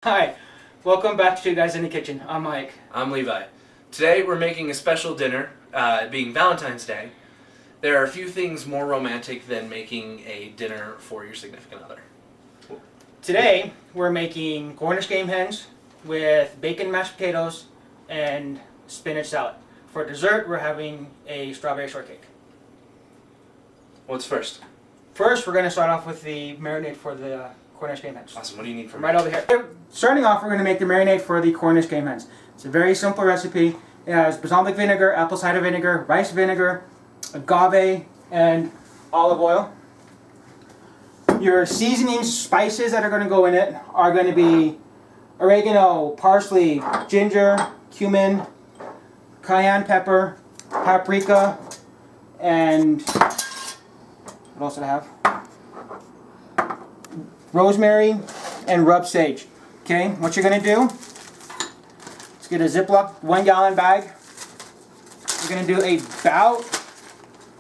Hi, welcome back to Two Guys in the Kitchen. I'm Mike. I'm Levi. Today we're making a special dinner, being Valentine's Day. There are a few things more romantic than making a dinner for your significant other. Today we're making Cornish game hens with bacon mashed potatoes and spinach salad. For dessert we're having a strawberry shortcake. What's first? First we're going to start off with the marinade for the Cornish game hens. Awesome. What do you need from Right over here. Starting off, we're going to make the marinade for the Cornish game hens. It's a very simple recipe. It has balsamic vinegar, apple cider vinegar, rice vinegar, agave, and olive oil. Your seasoning spices that are going to go in it are going to be oregano, parsley, ginger, cumin, cayenne pepper, paprika, and what else did I have? Rosemary and rub sage. Okay, what you're going to do is get a Ziploc 1 gallon bag. You're going to do about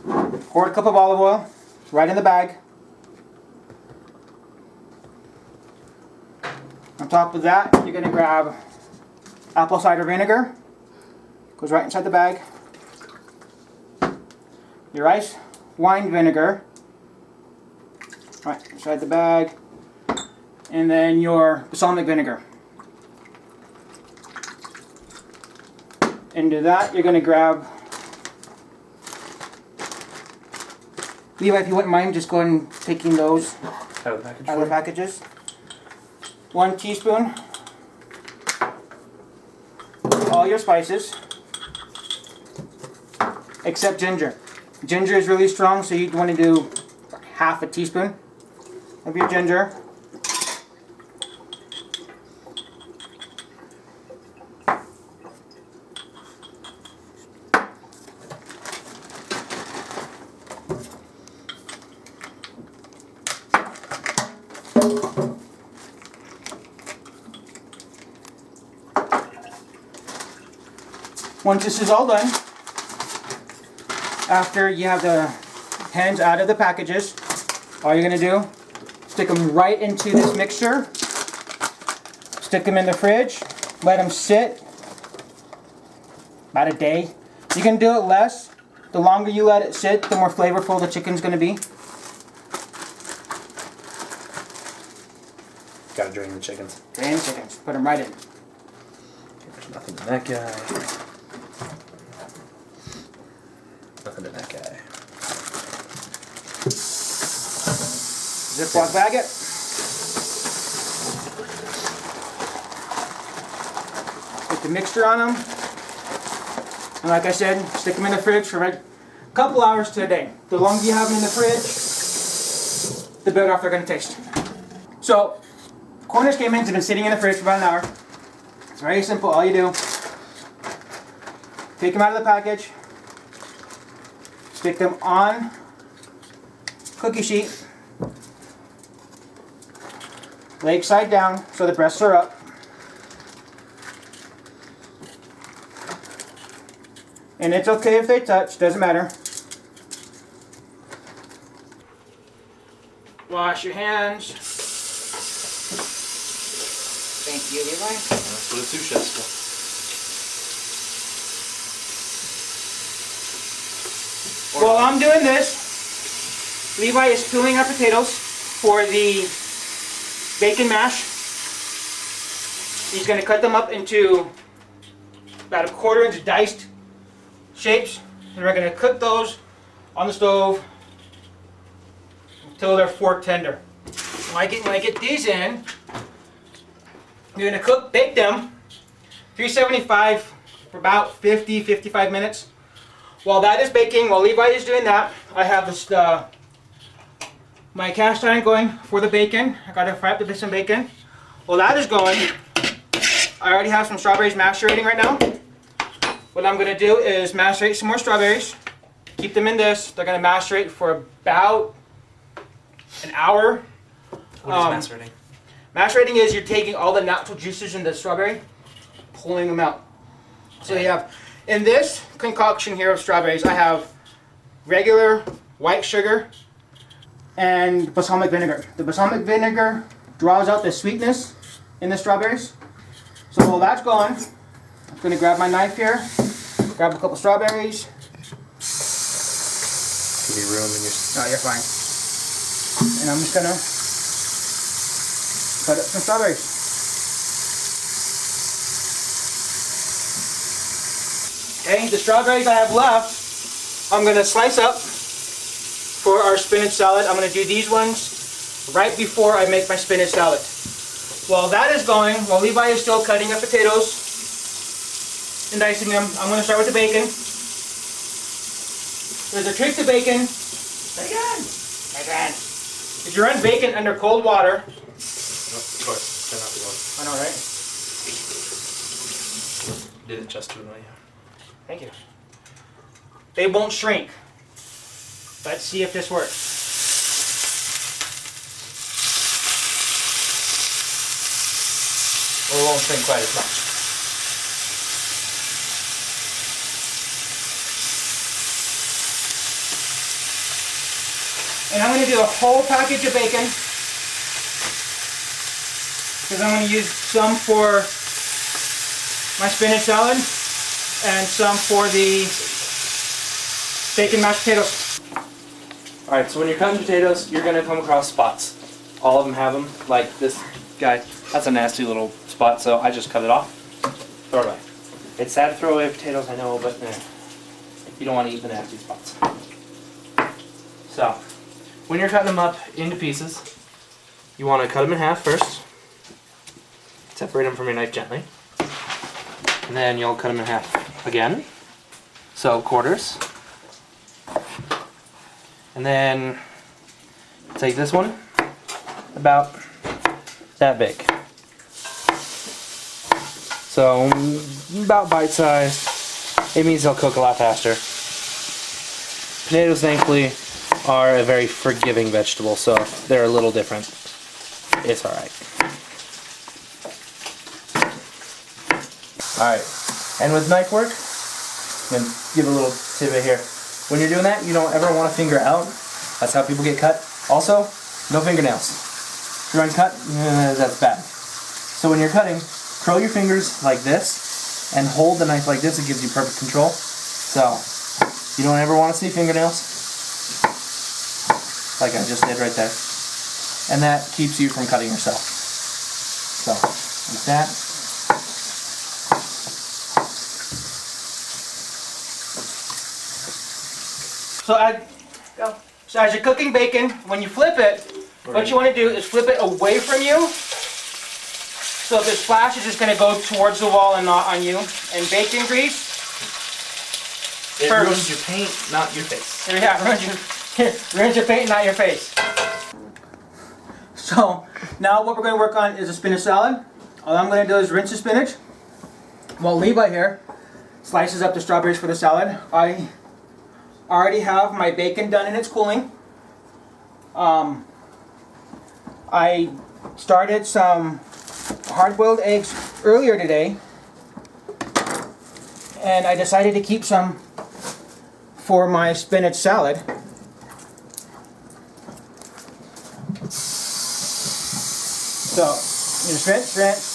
1/4 cup of olive oil right in the bag. On top of that, you're going to grab apple cider vinegar. Goes right inside the bag. Your rice wine vinegar. Right inside the bag. And then your balsamic vinegar. Into that, you're going to grab, Levi, if you wouldn't mind just going and taking those out of the packages. 1 teaspoon, all your spices, except ginger. Ginger is really strong, so you'd want to do 1/2 teaspoon of your ginger. Once this is all done, after you have the hens out of the packages, all you're going to do, stick them right into this mixture, stick them in the fridge, let them sit about a day. You can do it less. The longer you let it sit, the more flavorful the chicken's going to be. Gotta drain the chickens. Drain the chickens. Put them right in. There's nothing in that guy. Nothing in that guy. Ziploc bag it. Put the mixture on them. And like I said, stick them in the fridge for a couple hours to a day. The longer you have them in the fridge, the better off they're going to taste. So, Cornish game hens have been sitting in the fridge for about an hour. It's very simple. All you do, take them out of the package, stick them on cookie sheet, leg side down so the breasts are up. And it's okay if they touch, doesn't matter. Wash your hands. Thank you, Levi. That's what a sous chef's for. While I'm doing this, Levi is peeling our potatoes for the bacon mash. He's going to cut them up into about 1/4 inch diced shapes, and we're going to cook those on the stove until they're fork tender. When I get these in, you're going to bake them 375 for about 50-55 minutes. While that is baking, while Levi is doing that, I have this my cast iron going for the bacon. I got to fry up some bacon. While that is going, I already have some strawberries macerating right now. What I'm going to do is macerate some more strawberries. Keep them in this. They're going to macerate for about an hour. What is macerating? Macerating is you're taking all the natural juices in the strawberry, pulling them out. So you have, in this concoction here of strawberries, I have regular white sugar and balsamic vinegar. The balsamic vinegar draws out the sweetness in the strawberries. So while that's going, I'm going to grab my knife here, grab a couple strawberries. Give you room in your... No, you're fine. And I'm just going to cut up some strawberries. Okay, the strawberries I have left, I'm going to slice up for our spinach salad. I'm going to do these ones right before I make my spinach salad. While that is going, while Levi is still cutting up potatoes and dicing them, I'm going to start with the bacon. There's a trick to bacon. Bacon! Bacon! If you run bacon under cold water... Oh, of course, turn off the water. I know, right? Did it just to annoy you. Thank you. They won't shrink. Let's see if this works. Or it won't shrink quite as much. And I'm going to do a whole package of bacon, because I'm going to use some for my spinach salad and some for the bacon mashed potatoes. Alright, so when you're cutting potatoes, you're going to come across spots. All of them have them, like this guy. That's a nasty little spot, so I just cut it off. Throw it away. It's sad to throw away potatoes, I know, but you don't want to eat the nasty spots. So, when you're cutting them up into pieces, you want to cut them in half first. Separate them from your knife gently. And then you'll cut them in half again. So, quarters. And then take this one, about that big. So, about bite-sized. It means they'll cook a lot faster. Potatoes, thankfully, are a very forgiving vegetable, so if they're a little different, it's alright. Alright, and with knife work, I'm going to give a little tidbit here. When you're doing that, you don't ever want to finger out. That's how people get cut. Also, no fingernails. If you're uncut, that's bad. So when you're cutting, curl your fingers like this, and hold the knife like this. It gives you perfect control. So, you don't ever want to see fingernails, like I just did right there. And that keeps you from cutting yourself. So, like that. So as you're cooking bacon, when you flip it, what you want to do is flip it away from you. So if it splashes, it's just going to go towards the wall and not on you. And bacon grease. It ruins your paint, not your face. Yeah, ruins your paint, not your face. So now what we're going to work on is a spinach salad. All I'm going to do is rinse the spinach. While Levi here slices up the strawberries for the salad, I already have my bacon done and it's cooling. I started some hard-boiled eggs earlier today, and I decided to keep some for my spinach salad. So, you just rinse.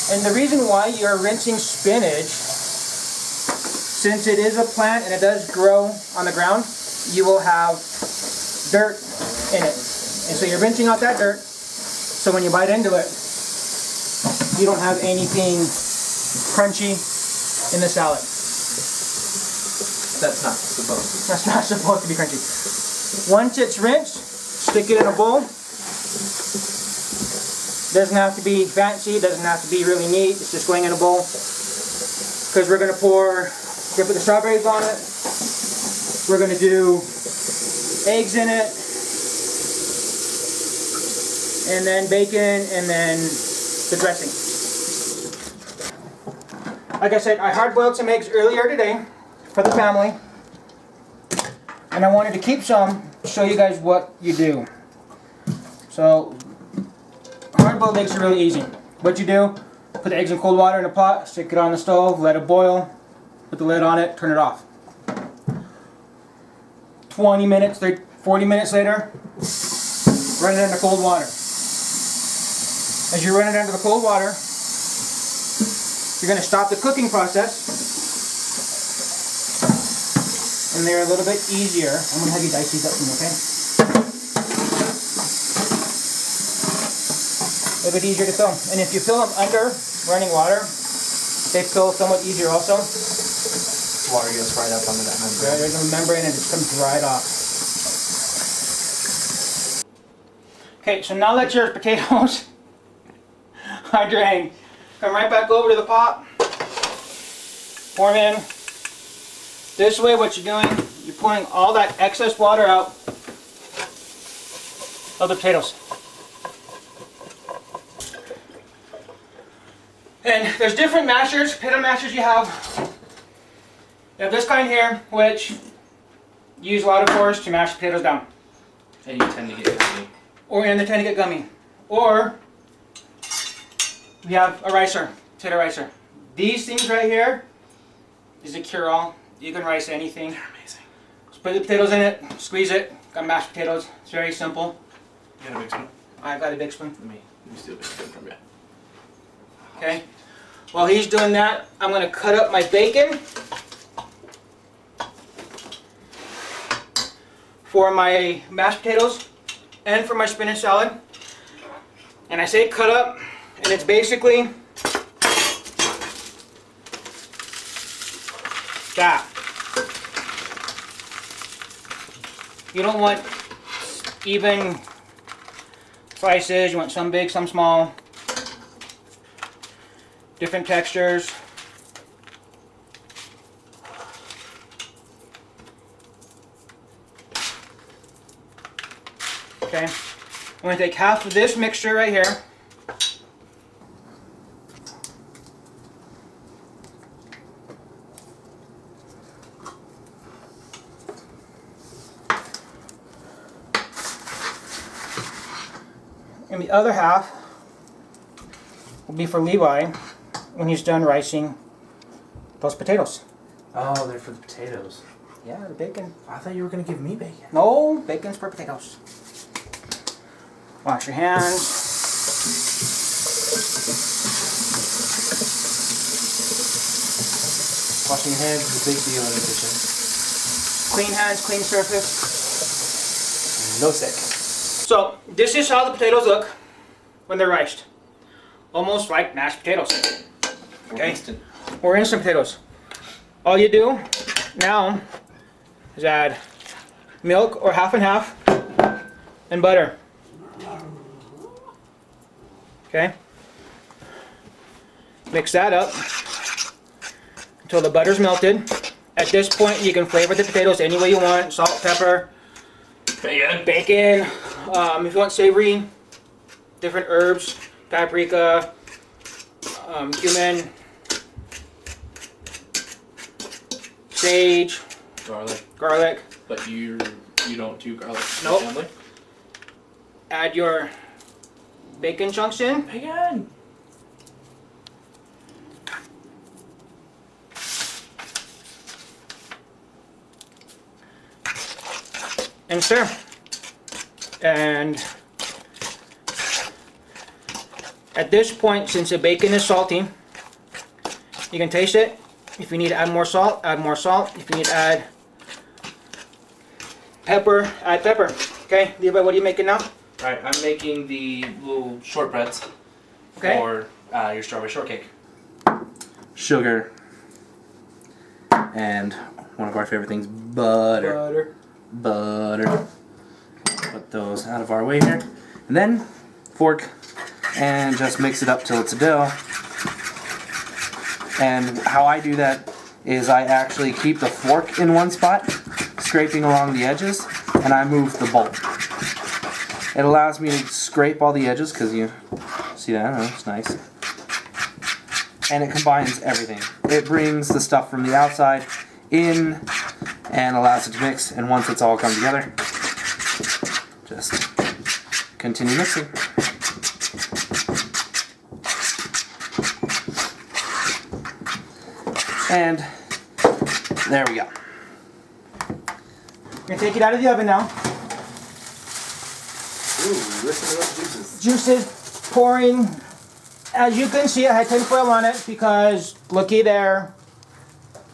And the reason why you're rinsing spinach, since it is a plant and it does grow on the ground, you will have dirt in it. And so you're rinsing out that dirt, so when you bite into it, you don't have anything crunchy in the salad. That's not supposed to. That's not supposed to be crunchy. Once it's rinsed, stick it in a bowl. Doesn't have to be fancy, doesn't have to be really neat, it's just going in a bowl. Because we're going to put the strawberries on it, we're going to do eggs in it, and then bacon, and then the dressing. Like I said, I hard-boiled some eggs earlier today for the family, and I wanted to keep some to show you guys what you do. So, hard-boiled eggs are really easy. What you do, put the eggs in cold water in a pot, stick it on the stove, let it boil, put the lid on it, turn it off. 20 minutes, 30, 40 minutes later, run it under cold water. As you run it under the cold water, you're going to stop the cooking process, and they're a little bit easier. I'm going to have you dice these up for me, okay? A little bit easier to fill. And if you fill them under running water, they fill somewhat easier also. Water gets right up under that membrane. Right, there's a membrane and it just comes right off. Okay, so now that your potatoes are drained, come right back over to the pot. Pour them in. This way what you're doing, you're pulling all that excess water out of the potatoes. And there's different mashers, potato mashers you have. You have this kind here, which you use a lot of force to mash potatoes down. And you tend to get gummy. And they tend to get gummy. Or we have a ricer, potato ricer. These things right here is a cure-all. You can rice anything. They're amazing. Just put the potatoes in it, squeeze it, got mashed potatoes. It's very simple. You got a big spoon? I've got a big spoon. Let me steal a big spoon from you. Okay. While he's doing that, I'm going to cut up my bacon for my mashed potatoes and for my spinach salad. And I say cut up, and it's basically that. You don't want even slices, you want some big, some small. Different textures. Okay, I'm going to take half of this mixture right here. And the other half will be for Levi when he's done ricing those potatoes. Oh, they're for the potatoes. Yeah, the bacon. I thought you were going to give me bacon. No, bacon's for potatoes. Wash your hands. Washing your hands is a big deal in the kitchen. Clean hands, clean surface. No sick. So, this is how the potatoes look when they're riced. Almost like mashed potatoes. Okay? Instant. Or instant potatoes. All you do now is add milk or half and half and butter. Okay? Mix that up until the butter's melted. At this point, you can flavor the potatoes any way you want. Salt, pepper, bacon. If you want savory, different herbs, paprika, cumin, sage, garlic. But you don't do garlic. Nope. Family? Add your bacon chunks in. Bacon. And stir. And at this point, since the bacon is salty, you can taste it. If you need to add more salt, add more salt. If you need to add pepper, add pepper. Okay, Levi, what are you making now? Alright, I'm making the little shortbreads Okay. for your strawberry shortcake. Sugar. And one of our favorite things, butter. Butter. Put those out of our way here. And then, fork, and just mix it up till it's a dough. And how I do that is I actually keep the fork in one spot, scraping along the edges, and I move the bowl. It allows me to scrape all the edges, because you see that, oh, it's nice. And it combines everything. It brings the stuff from the outside in and allows it to mix, and once it's all come together, just continue mixing. And there we go. gonna take it out of the oven now. Ooh, listen to those juices. Juices pouring. As you can see, I had tinfoil on it because, looky there,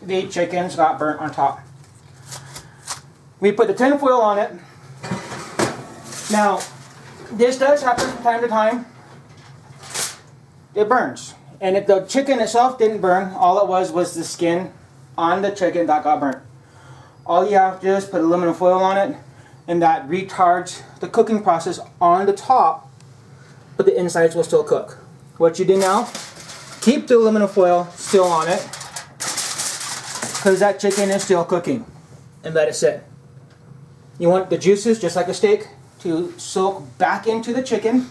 the chickens got burnt on top. We put the tinfoil on it. Now, this does happen from time to time. It burns. And if the chicken itself didn't burn, all it was the skin on the chicken that got burnt. All you have to do is put aluminum foil on it, and that retards the cooking process on the top, but the insides will still cook. What you do now, keep the aluminum foil still on it, because that chicken is still cooking, and let it sit. You want the juices, just like a steak, to soak back into the chicken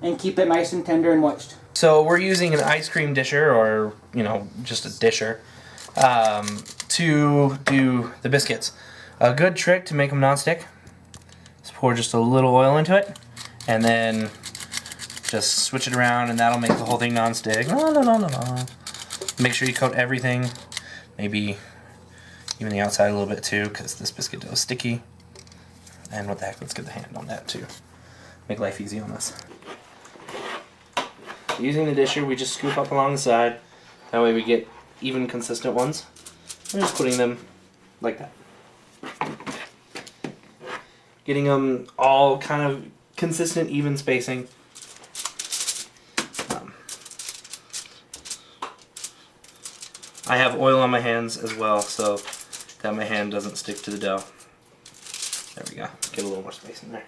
and keep it nice and tender and moist. So we're using an ice cream disher, or just a disher, to do the biscuits. A good trick to make them non-stick is pour just a little oil into it, and then just switch it around, and that'll make the whole thing non-stick. No. Make sure you coat everything, maybe even the outside a little bit too, because this biscuit dough is sticky. And what the heck, let's get the hand on that too. Make life easy on us. Using the disher, we just scoop up along the side. That way we get even, consistent ones. I'm just putting them like that. Getting them all kind of consistent, even spacing. I have oil on my hands as well, so that my hand doesn't stick to the dough. There we go. Get a little more space in there.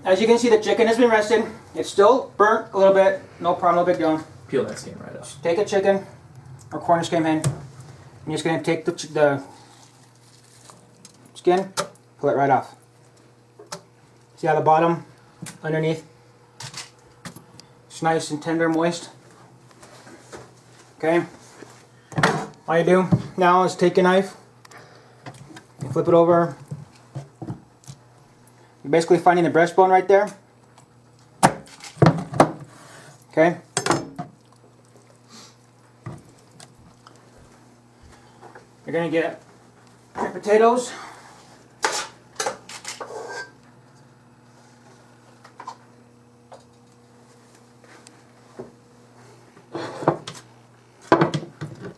As you can see, the chicken has been rested. It's still burnt a little bit. No problem, no big deal. Peel that skin right off. Take a chicken or Cornish game hen. You're just going to take the skin, pull it right off. See how the bottom, underneath, it's nice and tender, moist. Okay. All you do now is take a knife, you flip it over. You're basically finding the breastbone right there. Okay. You're going to get your potatoes.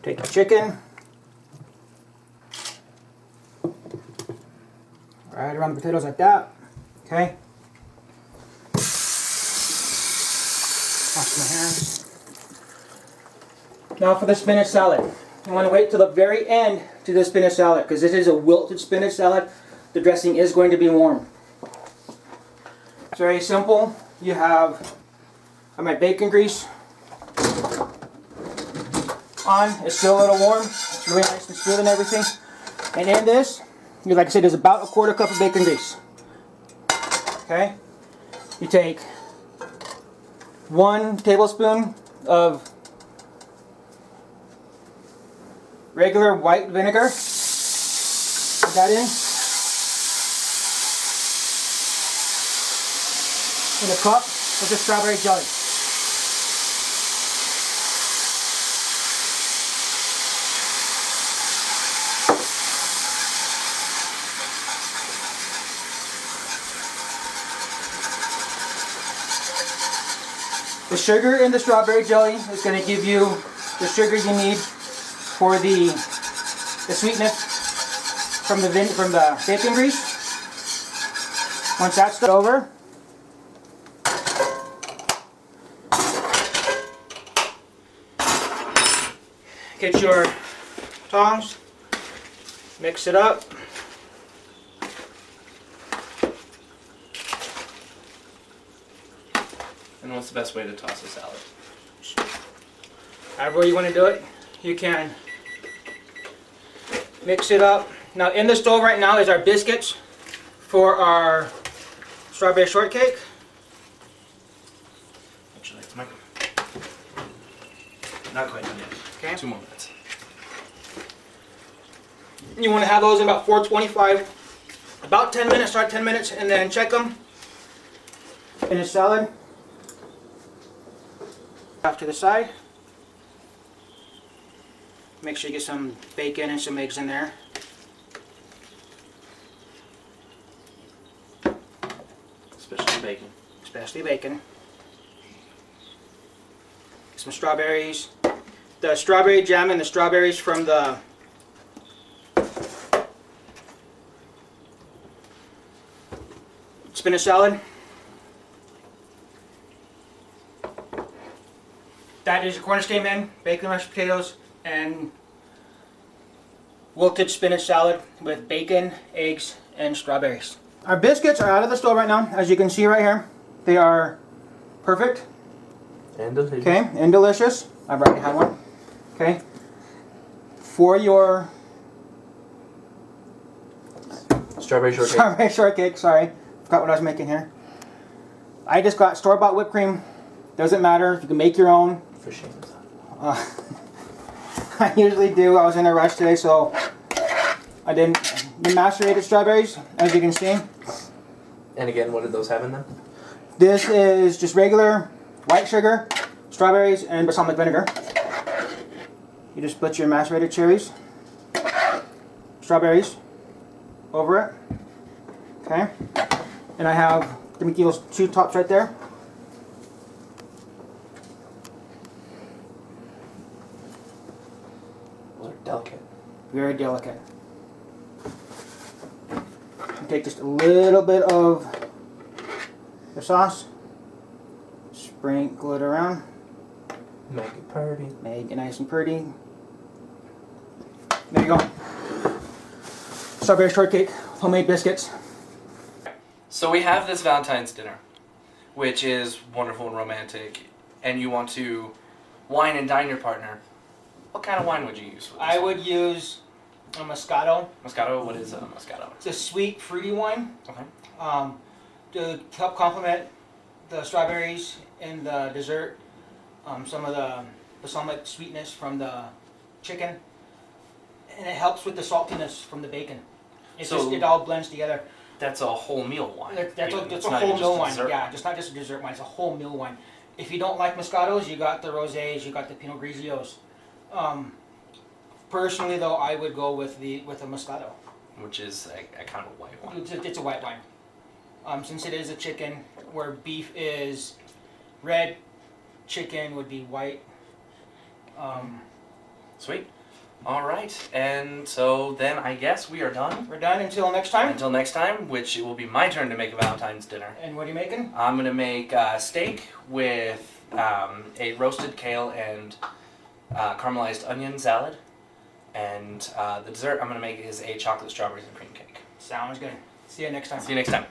Take your chicken. Right around the potatoes like that. Okay. Wash my hands. Now for the spinach salad. I want to wait till the very end to the spinach salad because this is a wilted spinach salad. The dressing is going to be warm. It's very simple. You have my bacon grease on. It's still a little warm. It's really nice and smooth and everything. And in this, like I said, there's about a quarter cup of bacon grease. Okay? You take 1 tablespoon of regular white vinegar. Put that in. In a cup with the strawberry jelly. The sugar in the strawberry jelly is going to give you the sugar you need for the sweetness from the bacon grease. Once that's over, get your tongs, mix it up. And what's the best way to toss a salad? However you want to do it, you can mix it up. Now in the stove right now is our biscuits for our strawberry shortcake. Actually, not quite done yet. Okay. 2 more minutes. You want to have those in about 425, about 10 minutes, start 10 minutes, and then check them. Finish salad. Off to the side. Make sure you get some bacon and some eggs in there. Especially bacon. Especially bacon. Some strawberries. The strawberry jam and the strawberries from the spinach salad. That is your Cornish game hen, bacon mashed potatoes, and wilted spinach salad with bacon, eggs, and strawberries. Our biscuits are out of the stove right now, as you can see right here. They are perfect. And delicious. Okay, and delicious. I've already had one. Okay. For your Strawberry shortcake. strawberry shortcake, sorry. Forgot what I was making here. I just got store-bought whipped cream. Doesn't matter. You can make your own. For shame. I usually do. I was in a rush today, so I didn't. The macerated strawberries, as you can see. And again, what did those have in them? This is just regular white sugar, strawberries, and balsamic vinegar. You just put your macerated cherries, strawberries over it. Okay. And I have, let me give those two tops right there. Those are delicate. Very delicate. Take just a little bit of the sauce, sprinkle it around, Make it pretty. make it nice and pretty. There you go. Strawberry shortcake, homemade biscuits. So we have this Valentine's dinner, which is wonderful and romantic, and you want to wine and dine your partner. What kind of wine would you use? For this I one? would use a Moscato. Moscato. What is a Moscato? It's a sweet, fruity wine. Okay. To help complement the strawberries in the dessert, some of the balsamic sweetness from the chicken, and it helps with the saltiness from the bacon. It all blends together. That's a whole meal wine. That's a It's whole not even meal just wine. dessert. Yeah, just not just a dessert wine. It's a whole meal wine. If you don't like Moscatos, you got the Rosés, you got the Pinot Grigios. Personally, though, I would go with a Moscato. Which is a kind of a white wine. It's a white wine. Since it is a chicken, where beef is red, chicken would be white. Sweet. All right, and so then I guess we are done. We're done until next time. Until next time, which it will be my turn to make a Valentine's dinner. And what are you making? I'm gonna make steak with a roasted kale and caramelized onion salad, and the dessert I'm gonna make is a chocolate strawberries and cream cake. Sounds good. See you next time. See you next time.